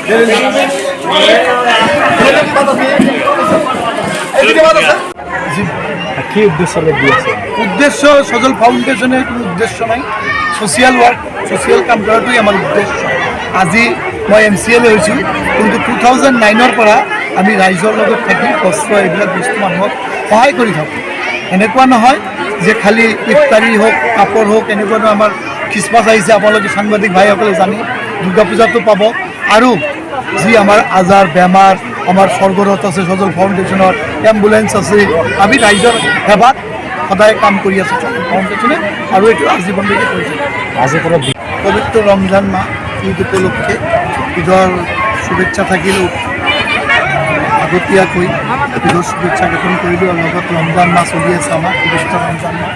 কি উদ্দেশ্য উদ্দেশ্য সজল ফাউন্ডেশনেৰ কোনো উদ্দেশ্য নাই, সোশিয়াল ওয়াৰ্ক সোশিয়াল কাম কৰাটোৱেই আমাৰ উদ্দেশ্য। আজি মই MCLA হৈছোঁ, কিন্তু 2009ৰ পৰা আমি ৰাইজৰ লগত থাকি বস্ত্ৰ এইবিলাক বস্তু মানুহক সহায় কৰি থাকোঁ। এনেকুৱা নহয় যে খালি ইফতাৰী হওক কাপোৰ হওক, এনেকুৱা নহয়। আমাৰ খ্ৰীষ্টমাছ আহিছে, আপোনালোকে সাংবাদিক ভাইসকলে জানি, দুৰ্গা পূজাটো পাব। আৰু যি আমাৰ আজাৰ বেমাৰ আমাৰ স্বৰ্গৰত আছে সজল ফাউণ্ডেশ্যনৰ, এম্বুলেঞ্চ আছে, আমি ৰাইজৰ সেৱাত সদায় কাম কৰি আছোঁ সজল ফাউণ্ডেশ্যনে, আৰু এইটো আজীৱনলৈকে কৰি থাকোঁ। আজিৰ পৰা পবিত্ৰ ৰমজান মাহ ঈদ উপলক্ষে ঈদৰ শুভেচ্ছা থাকিলেও আগতীয়াকৈ ঈদৰ শুভেচ্ছা জ্ঞাপন কৰিলোঁ। আৰু লগত ৰমজান মাহ চলি আছে, আমাৰ পবিত্ৰ ৰমজান মাহ।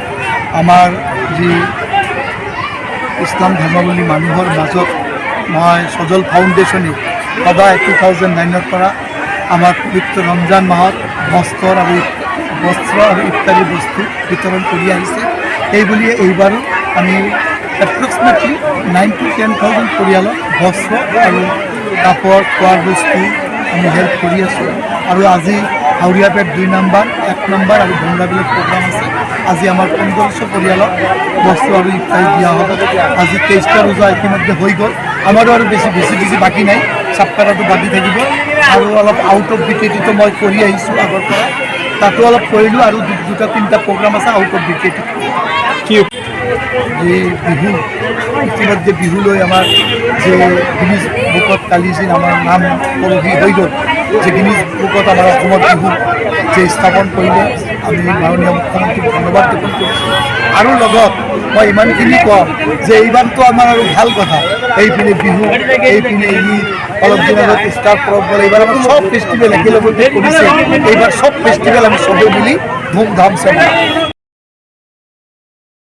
আমাৰ যি ইছলাম ধৰ্মাৱলম্বী মানুহৰ মাজত মই সজল ফাউণ্ডেশ্যনে সদায় 2009ৰ পৰা আমাৰ পবিত্ৰ ৰমজান মাহত বস্ত্ৰ আৰু ইত্যাদি বস্তু বিতৰণ কৰি আহিছে। এইবুলিয়ে এইবাৰো আমি এপ্ৰক্সিমেটলি 9 to 10,000 পৰিয়ালক বস্ত্ৰ আৰু কাপোৰ খোৱাৰ বস্তু আমি হেল্প কৰি আছোঁ। আৰু আজি হাউৰীয়াপেট 2 নম্বৰ 1 নম্বৰ আৰু ভংগাবিলত প্ৰগ্ৰাম আছে। আজি আমাৰ 1500 পৰিয়ালক বস্তু আৰু ইত্যাদি দিয়া হ'ব। আজি 23টা ৰোজা ইতিমধ্যে হৈ গ'ল, আমাৰো আৰু বেছি বাকী নাই, চাপ্তাহটো বাকী থাকিব। আৰু অলপ আউট অফ বিকেটিটো মই কৰি আহিছোঁ আগৰ পৰা, তাতো অলপ কৰিলোঁ। আৰু 2-3টা প্ৰগ্ৰাম আছে আউট অফ বিকেটিত। কি এই বিহু ইতিমধ্যে বিহুলৈ আমাৰ যে গিনিজ বুকত কালি যে আমাৰ নাম পৰহি হৈ গ'ল, যে গিনিজ বুকত আমাৰ অসমৰ বিহু যে স্থাপন কৰিলে, আমি মাননীয় মুখ্যমন্ত্ৰীক ধন্যবাদ জ্ঞাপন কৰিছোঁ। আৰু লগত মই ইমানখিনি কওঁ যে এইবাৰতো আমাৰ আৰু ভাল কথা, এইপিনে বিহু এইপিনে ঈদ, অলপ দিন আগত ষ্টাৰ পৰব গ'ল। এইবাৰ আমাৰ চব ফেষ্টিভেল একেলগতে কৰিছে। এইবাৰ চব ফেষ্টিভেল আমি চবেই মিলি ধুমধামছে